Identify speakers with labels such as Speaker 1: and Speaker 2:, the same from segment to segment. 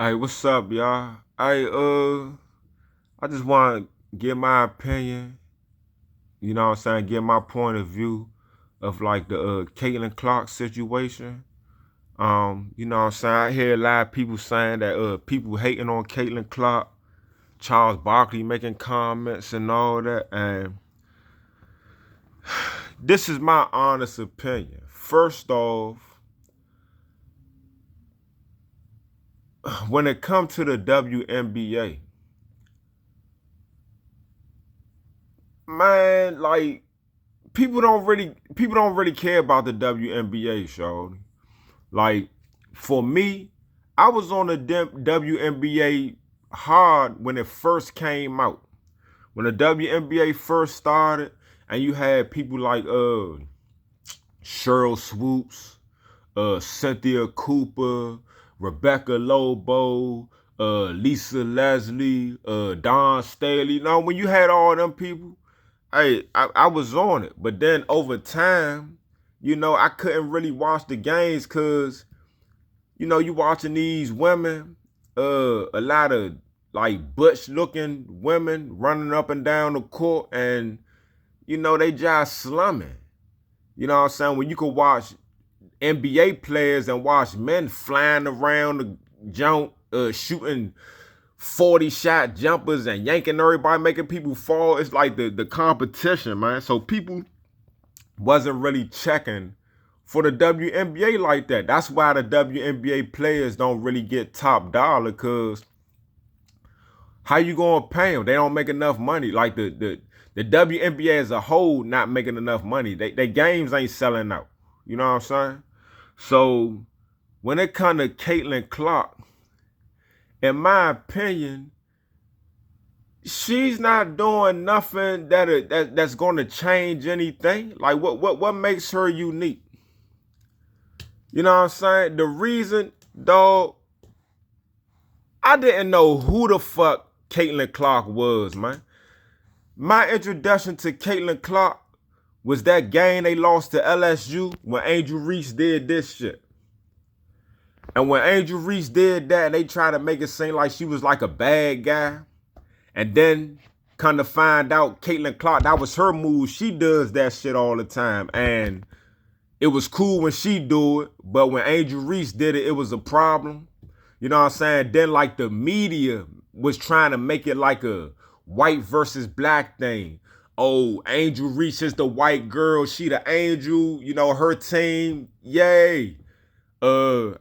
Speaker 1: Hey, what's up, y'all? I just want to give my opinion, you know what I'm saying, give my point of view of like the Caitlyn Clark situation. You know what I'm saying? I hear a lot of people saying that people hating on Caitlyn Clark, Charles Barkley making comments and all that, and this is my honest opinion. First off, when it comes to the WNBA, man, like people don't really care about the WNBA, show. Like for me, I was on the WNBA hard when it first came out. When the WNBA first started, and you had people like Cheryl Swoops, Cynthia Cooper, Rebecca Lobo, Lisa Leslie, Dawn Staley. Now, when you had all them people, hey, I was on it. But then over time, I couldn't really watch the games because, you watching these women, a lot of like butch looking women running up and down the court and, they just slumming. You know what I'm saying? When you could watch NBA players and watch men flying around the jump, shooting 40-shot jumpers and yanking everybody, making people fall. It's like the competition, man. So people wasn't really checking for the WNBA like that. That's why the WNBA players don't really get top dollar, because how you gonna pay them? They don't make enough money. Like the WNBA as a whole not making enough money. They games ain't selling out. You know what I'm saying? So when it comes to Caitlyn Clark, in my opinion, she's not doing nothing that's going to change anything. Like what makes her unique? You know what I'm saying? The reason, dog, I didn't know who the fuck Caitlyn Clark was, man. My introduction to Caitlyn Clark was that game they lost to LSU when Angel Reese did this shit. And when Angel Reese did that, they tried to make it seem like she was like a bad guy. And then come to find out Caitlyn Clark, that was her move. She does that shit all the time. And it was cool when she do it, but when Angel Reese did it, it was a problem. You know what I'm saying? Then like the media was trying to make it like a white versus black thing. Oh, Angel Reese is the white girl. She the angel. Her team. Yay. Caitlyn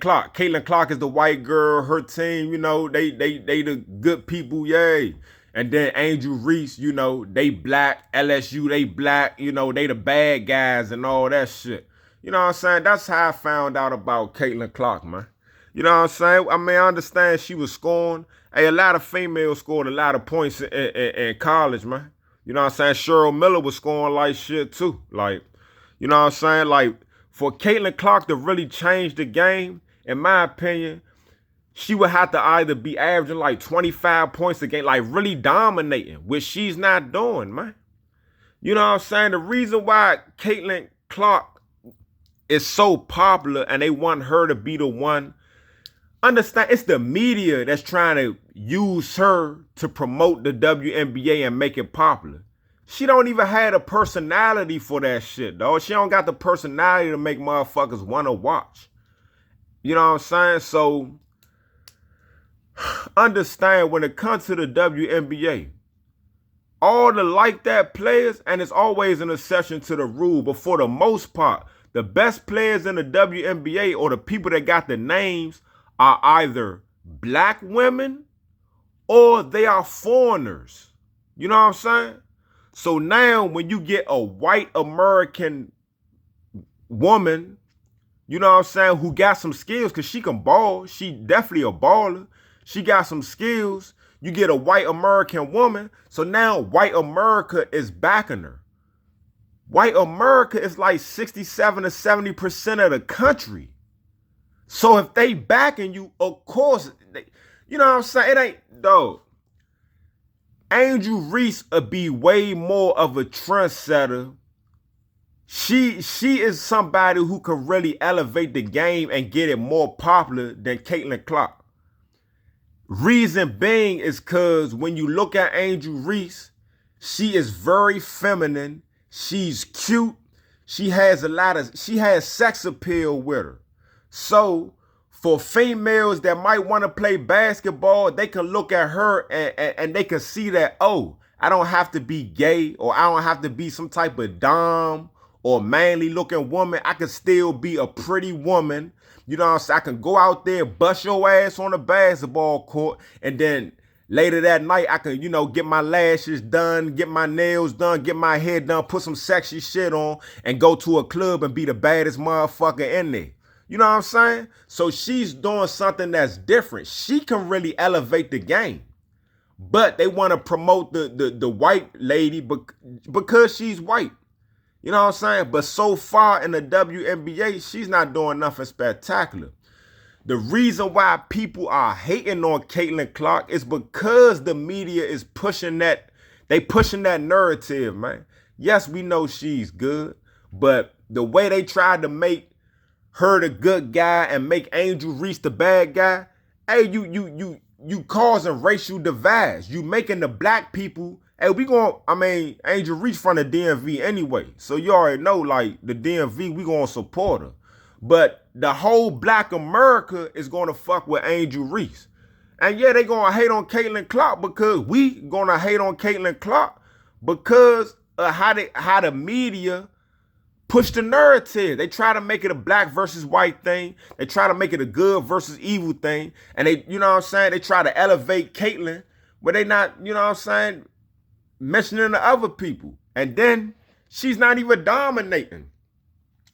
Speaker 1: Clark. Caitlyn Clark is the white girl. Her team, they the good people. Yay. And then Angel Reese, they black. LSU, they black. They the bad guys and all that shit. You know what I'm saying? That's how I found out about Caitlyn Clark, man. You know what I'm saying? I understand she was scoring. Hey, a lot of females scored a lot of points in college, man. You know what I'm saying? Cheryl Miller was scoring like shit too. Like, you know what I'm saying? Like, for Caitlyn Clark to really change the game, in my opinion, she would have to either be averaging like 25 points a game, like really dominating, which she's not doing, man. You know what I'm saying? The reason why Caitlyn Clark is so popular and they want her to be the one, understand, it's the media that's trying to use her to promote the WNBA and make it popular. She don't even have a personality for that shit, dog. She don't got the personality to make motherfuckers want to watch. You know what I'm saying? So, understand when it comes to the WNBA, all the like that players, and it's always an exception to the rule, but for the most part, the best players in the WNBA or the people that got the names are either black women or they are foreigners. You know what I'm saying? So now when you get a white American woman, you know what I'm saying, who got some skills, because she can ball. She definitely a baller. She got some skills. You get a white American woman. So now white America is backing her. White America is like 67 to 70% of the country. So if they backing you, of course, you know what I'm saying? It ain't, dog. Angel Reese would be way more of a trendsetter. She is somebody who can really elevate the game and get it more popular than Caitlyn Clark. Reason being is because when you look at Angel Reese, she is very feminine. She's cute. She has sex appeal with her. So for females that might want to play basketball, they can look at her and they can see that, oh, I don't have to be gay, or I don't have to be some type of dom or manly looking woman. I can still be a pretty woman. You know what I'm saying? I can go out there, bust your ass on the basketball court, and then later that night, I can, get my lashes done, get my nails done, get my hair done, put some sexy shit on, and go to a club and be the baddest motherfucker in there. You know what I'm saying? So she's doing something that's different. She can really elevate the game. But they want to promote the white lady because she's white. You know what I'm saying? But so far in the WNBA, she's not doing nothing spectacular. The reason why people are hating on Caitlyn Clark is because the media is pushing that narrative, man. Yes, we know she's good, but the way they tried to make her the good guy and make Angel Reese the bad guy, hey, you causing racial divides. You making the black people, hey, Angel Reese from the DMV anyway. So you already know, like, the DMV, we gonna support her. But the whole black America is gonna fuck with Angel Reese. And yeah, they gonna hate on Caitlyn Clark because we gonna hate on Caitlyn Clark because of how the media push the narrative. They try to make it a black versus white thing. They try to make it a good versus evil thing. And they, you know what I'm saying? They try to elevate Caitlyn, but they not, you know what I'm saying, mentioning the other people. And then she's not even dominating.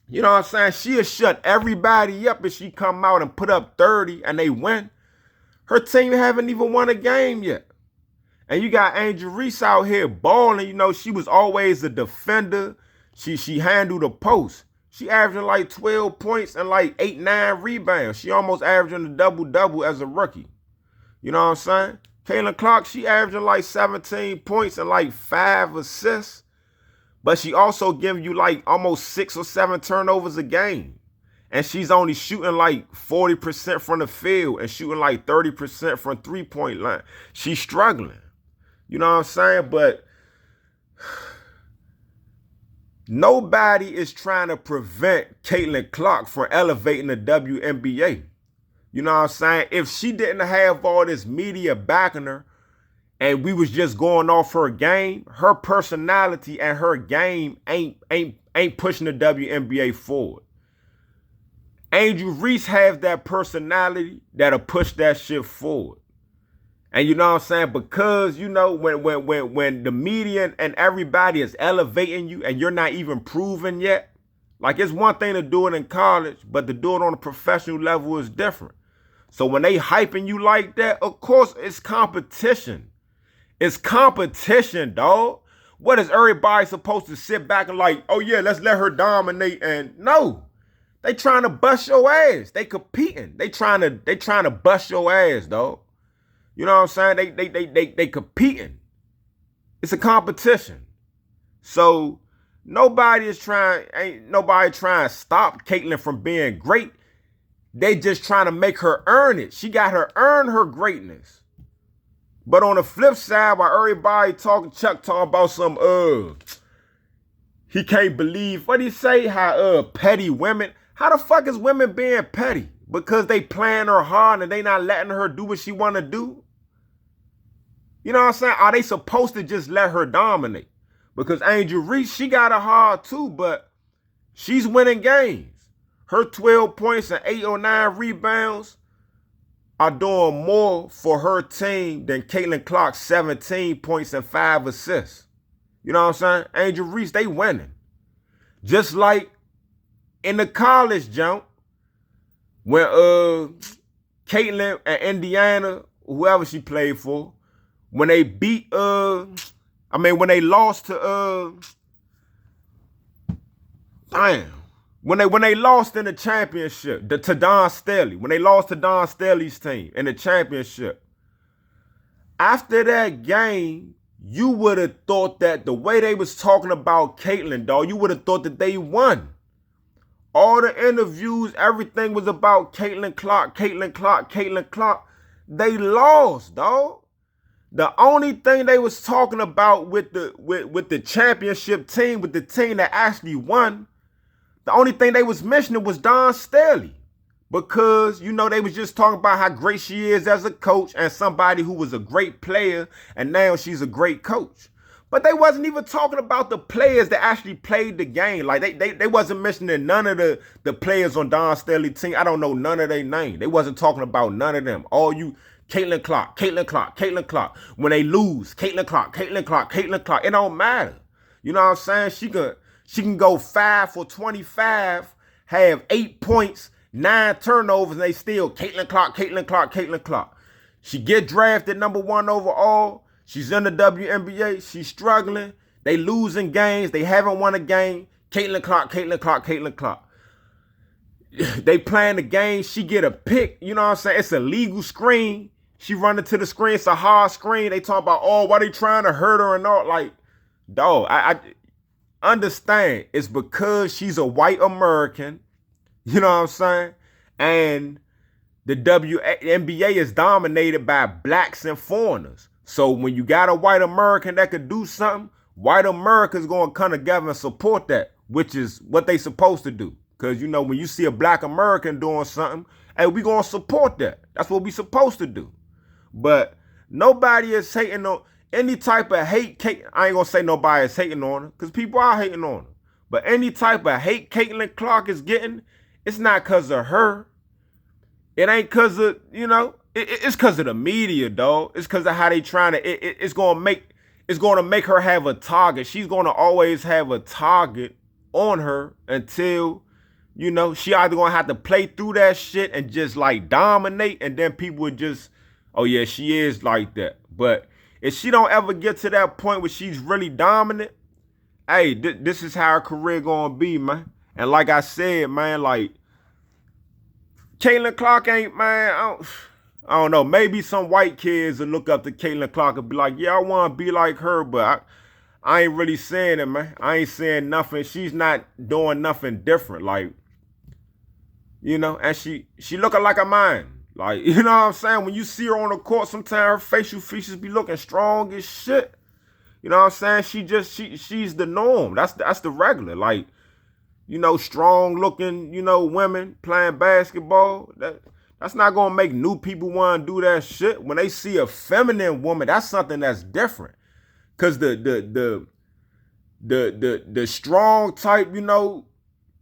Speaker 1: You know what I'm saying? She'll shut everybody up if she come out and put up 30 and they win. Her team haven't even won a game yet. And you got Angel Reese out here balling. You know, she was always a defender. She handled the post. She averaging like 12 points and like 8, 9 rebounds. She almost averaging a double-double as a rookie. You know what I'm saying? Caitlyn Clark, she averaging like 17 points and like 5 assists. But she also giving you like almost 6 or 7 turnovers a game. And she's only shooting like 40% from the field and shooting like 30% from three-point line. She's struggling. You know what I'm saying? But nobody is trying to prevent Caitlyn Clark from elevating the WNBA. You know what I'm saying? If she didn't have all this media backing her and we was just going off her game, her personality and her game ain't pushing the WNBA forward. Angel Reese has that personality that'll push that shit forward. And you know what I'm saying? Because, you know, when the media and everybody is elevating you and you're not even proven yet, like, it's one thing to do it in college, but to do it on a professional level is different. So when they hyping you like that, of course, it's competition. It's competition, dog. What is everybody supposed to sit back and like, oh yeah, let's let her dominate? And no, they trying to bust your ass. They competing. They trying to bust your ass, dog. You know what I'm saying? They competing. It's a competition. So ain't nobody trying to stop Caitlyn from being great. They just trying to make her earn it. She got her earn her greatness. But on the flip side, while everybody Chuck talking about some he can't believe what he say, how petty women. How the fuck is women being petty? Because they playing her hard and they not letting her do what she wanna do? You know what I'm saying? Are they supposed to just let her dominate? Because Angel Reese, she got it hard too, but she's winning games. Her 12 points and 8 or 9 rebounds are doing more for her team than Caitlyn Clark's 17 points and 5 assists. You know what I'm saying? Angel Reese, they winning. Just like in the college jump, when Caitlyn and Indiana, whoever she played for, when they beat when they lost to when they lost in the championship to Don Staley, when they lost to Don Staley's team in the championship, after that game, you would have thought that the way they was talking about Caitlyn, dog, you would have thought that they won. All the interviews, everything was about Caitlyn Clark, Caitlyn Clark, Caitlyn Clark. They lost, dog. The only thing they was talking about with the championship team, with the team that actually won, the only thing they was mentioning was Dawn Staley. Because, you know, they was just talking about how great she is as a coach and somebody who was a great player, and now she's a great coach. But they wasn't even talking about the players that actually played the game. Like, they wasn't mentioning none of the players on Dawn Staley's team. I don't know none of their name. They wasn't talking about none of them. All you, Caitlyn Clark, Caitlyn Clark, Caitlyn Clark. When they lose, Caitlyn Clark, Caitlyn Clark, Caitlyn Clark. It don't matter. You know what I'm saying? She can go 5 for 25, have 8 points, 9 turnovers, and they still Caitlyn Clark, Caitlyn Clark, Caitlyn Clark. She get drafted #1 overall. She's in the WNBA. She's struggling. They losing games. They haven't won a game. Caitlyn Clark, Caitlyn Clark, Caitlyn Clark. They playing the game. She get a pick. You know what I'm saying? It's a legal screen. She running to the screen. It's a hard screen. They talk about, oh, why they trying to hurt her and all. Like, dog, I understand. It's because she's a white American. You know what I'm saying? And the WNBA is dominated by blacks and foreigners. So when you got a white American that could do something, white America's going to come together and support that, which is what they supposed to do. Because, you know, when you see a black American doing something, hey, we going to support that. That's what we supposed to do. But nobody is hating on any type of hate. I ain't going to say nobody is hating on her, because people are hating on her. But any type of hate Caitlyn Clark is getting, it's not because of her. It ain't because of, you know, it's because of the media, dog. It's because of how they trying to, it's going to make her have a target. She's going to always have a target on her until, you know, she either going to have to play through that shit and just like dominate, and then people would just, oh yeah, she is like that. But if she don't ever get to that point where she's really dominant, hey, this is how her career going to be, man. And like I said, man, like, Caitlyn Clark ain't, man, I don't know. Maybe some white kids will look up to Caitlyn Clark and be like, yeah, I want to be like her, but I ain't really saying it, man. I ain't saying nothing. She's not doing nothing different. Like, you know, and she looking like a man. Like, you know what I'm saying? When you see her on the court, sometimes her facial features be looking strong as shit. You know what I'm saying? She's the norm. That's the regular. Like, you know, strong looking, you know, women playing basketball. That's not gonna make new people want to do that shit. When they see a feminine woman, that's something that's different. Cause the strong type, you know,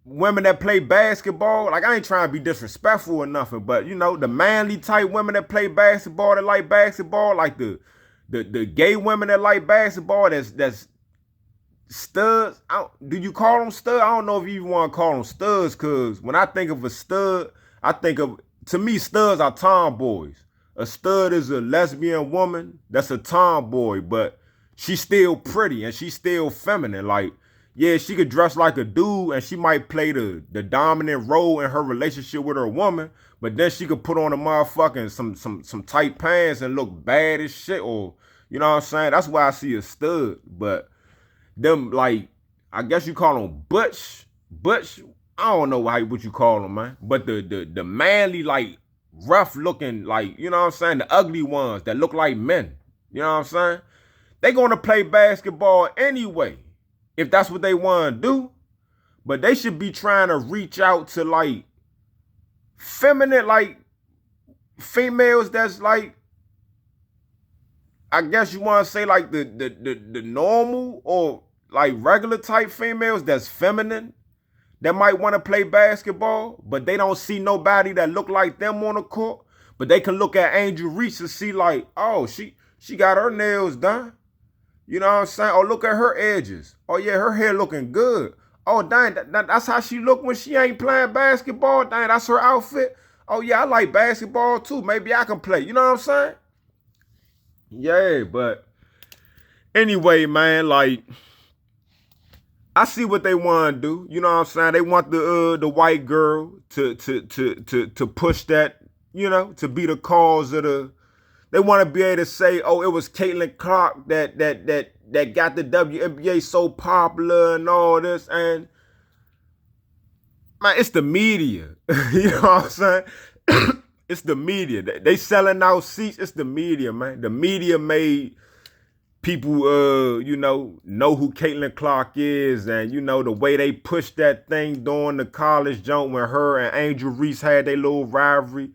Speaker 1: women that play basketball, like, I ain't trying to be disrespectful or nothing, but, you know, the manly type women that play basketball, that like basketball, like the gay women that like basketball, that's studs. Do you call them studs? I don't know if you even want to call them studs, because when I think of a stud, I think of, to me, studs are tomboys. A stud is a lesbian woman that's a tomboy, but she's still pretty and she's still feminine. Like, yeah, she could dress like a dude and she might play the dominant role in her relationship with her woman, but then she could put on a motherfucking some tight pants and look bad as shit, or, you know what I'm saying? That's why I see a stud. But them, like, I guess you call them butch, I don't know what you call them, man. But the manly, like, rough looking, like, you know what I'm saying? The ugly ones that look like men, you know what I'm saying? They gonna play basketball anyway, if that's what they want to do. But they should be trying to reach out to, like, feminine, like, females that's, like, I guess you want to say, like, the normal or, like, regular type females that's feminine, that might want to play basketball, but they don't see nobody that look like them on the court. But they can look at Angel Reese and see, like, oh, she got her nails done. You know what I'm saying? Oh, look at her edges. Oh, yeah, her hair looking good. Oh, dang, that's how she look when she ain't playing basketball. Dang, that's her outfit. Oh, yeah, I like basketball, too. Maybe I can play. You know what I'm saying? Yeah, but anyway, man, like, I see what they want to do. You know what I'm saying? They want the white girl to push that, you know, to be the cause of They want to be able to say, oh, it was Caitlyn Clark that got the WNBA so popular and all this. And man, it's the media. You know what I'm saying? It's the media. They selling out seats. It's the media, man. The media made people, know who Caitlyn Clark is, and the way they pushed that thing during the college jump when her and Angel Reese had their little rivalry.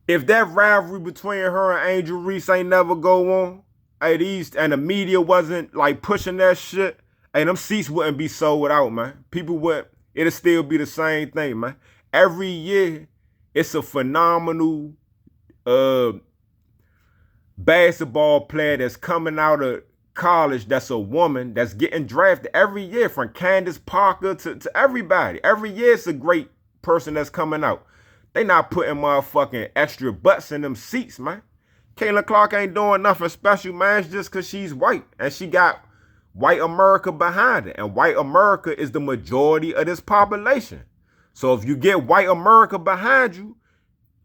Speaker 1: If that rivalry between her and Angel Reese ain't never go on, and the media wasn't like pushing that shit, them seats wouldn't be sold out, man. People would, it'll still be the same thing, man. Every year, it's a phenomenal basketball player that's coming out of college that's a woman that's getting drafted every year, from Candace Parker to everybody. Every year it's a great person that's coming out. They not putting motherfucking extra butts in them seats, man. Caitlyn Clark ain't doing nothing special, man. It's just because she's white and she got white America behind it. And white America is the majority of this population. So if you get white America behind you,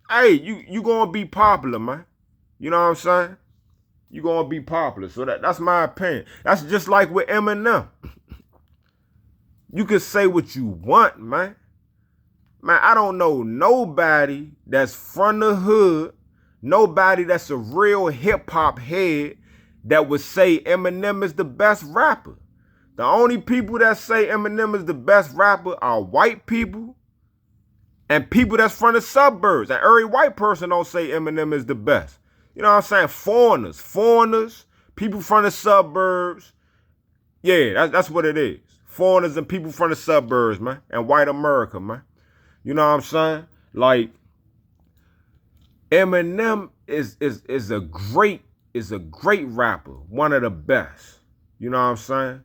Speaker 1: hey, you gonna be popular, man. You know what I'm saying? You gonna be popular. So that's my opinion. That's just like with Eminem. You can say what you want, man. Man, I don't know nobody that's from the hood, nobody that's a real hip-hop head that would say Eminem is the best rapper. The only people that say Eminem is the best rapper are white people and people that's from the suburbs. And every white person don't say Eminem is the best. You know what I'm saying? Foreigners, people from the suburbs. Yeah, that's what it is. Foreigners and people from the suburbs, man. And white America, man. You know what I'm saying? Like, Eminem is a great rapper, one of the best. You know what I'm saying?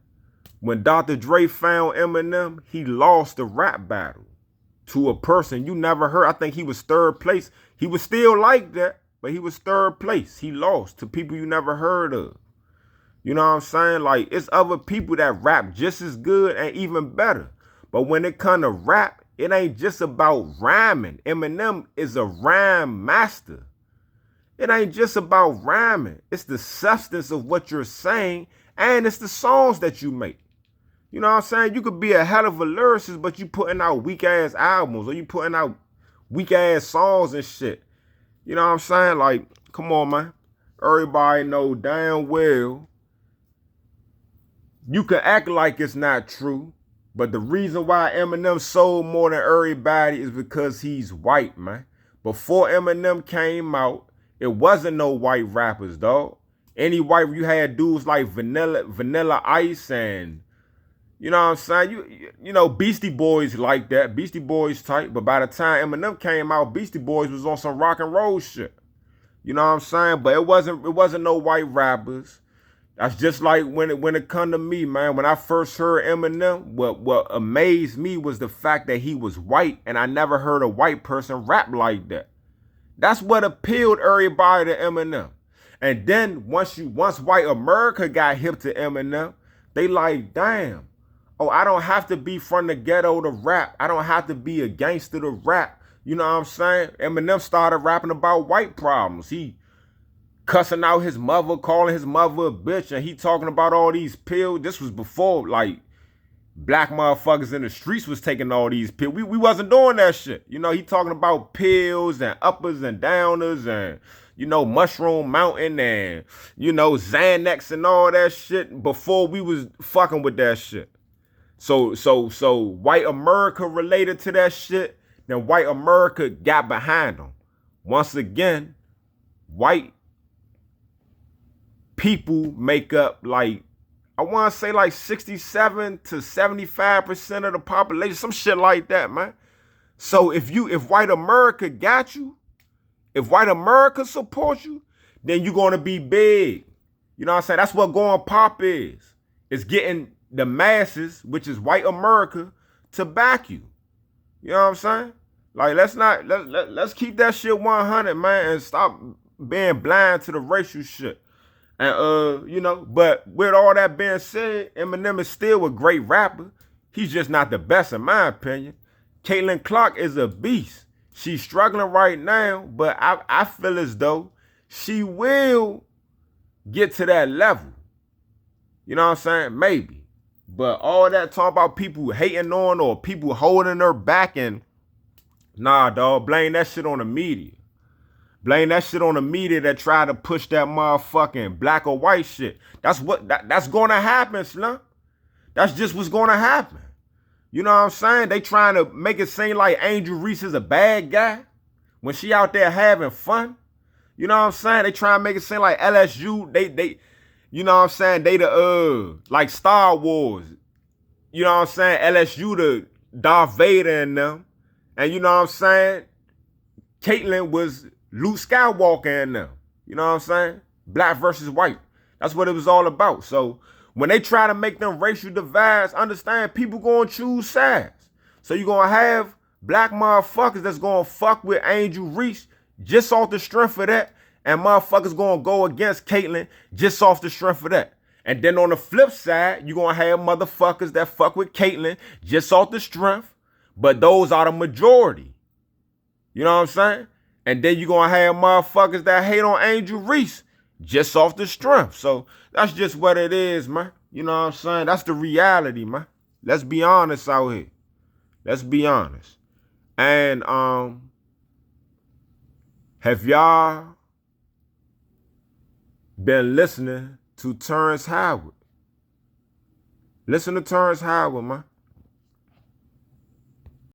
Speaker 1: When Dr. Dre found Eminem, he lost the rap battle to a person you never heard. I think he was third place. He was still like that, but he was third place. He lost to people you never heard of. You know what I'm saying? Like, it's other people that rap just as good and even better. But when it comes to rap, it ain't just about rhyming. Eminem is a rhyme master. It ain't just about rhyming. It's the substance of what you're saying, and it's the songs that you make. You know what I'm saying? You could be a hell of a lyricist, but you putting out weak-ass albums, or you putting out weak-ass songs and shit. You know what I'm saying? Like, come on, man. Everybody know damn well you can act like it's not true. But the reason why Eminem sold more than everybody is because he's white, man. Before Eminem came out, it wasn't no white rappers, dog. Any white, you had dudes like Vanilla Ice and, you know what I'm saying? You know, Beastie Boys like that. Beastie Boys type. But by the time Eminem came out, Beastie Boys was on some rock and roll shit. You know what I'm saying? But it wasn't no white rappers. That's just like when it come to me, man. When I first heard Eminem, what amazed me was the fact that he was white, and I never heard a white person rap like that. That's what appealed everybody to Eminem. And then once white America got hip to Eminem, they like, damn, oh, I don't have to be from the ghetto to rap. I don't have to be a gangster to rap. You know what I'm saying? Eminem started rapping about white problems. He cussing out his mother, calling his mother a bitch, and he talking about all these pills. This was before, like, black motherfuckers in the streets was taking all these pills. We wasn't doing that shit. You know, he talking about pills and uppers and downers and, you know, Mushroom Mountain and, you know, Xanax and all that shit before we was fucking with that shit. So white America related to that shit, then white America got behind them. Once again, white people make up, like, I want to say like 67 to 75% of the population, some shit like that, man. So if white America got you, if white America supports you, then you're going to be big. You know what I'm saying? That's what going pop is. It's getting the masses, which is white America, to back you. You know what I'm saying? Like, let's keep that shit 100, man, and stop being blind to the racial shit. And, you know, but with all that being said, Eminem is still a great rapper. He's just not the best in my opinion. Caitlyn Clark is a beast. She's struggling right now, but I feel as though she will get to that level. You know what I'm saying? Maybe. But all that talk about people hating on or people holding her back, and nah, dog, blame that shit on the media. Blame that shit on the media that try to push that motherfucking black or white shit. That's gonna happen, Slum. That's just what's gonna happen. You know what I'm saying? They trying to make it seem like Angel Reese is a bad guy when she out there having fun. You know what I'm saying? They try to make it seem like LSU, they you know what I'm saying? They the like Star Wars. You know what I'm saying? LSU the Darth Vader and them. And you know what I'm saying? Caitlyn was Luke Skywalker in them. You know what I'm saying? Black versus white. That's what it was all about. So when they try to make them racial divides, understand people gonna choose sides. So you're gonna have black motherfuckers that's gonna fuck with Angel Reese just off the strength of that, and motherfuckers gonna go against Caitlyn just off the strength of that. And then on the flip side, you're gonna have motherfuckers that fuck with Caitlyn just off the strength, but those are the majority. You know what I'm saying? And then you're going to have motherfuckers that hate on Angel Reese just off the strength. So that's just what it is, man. You know what I'm saying? That's the reality, man. Let's be honest out here. Let's be honest. And have y'all been listening to Terrence Howard? Listen to Terrence Howard, man.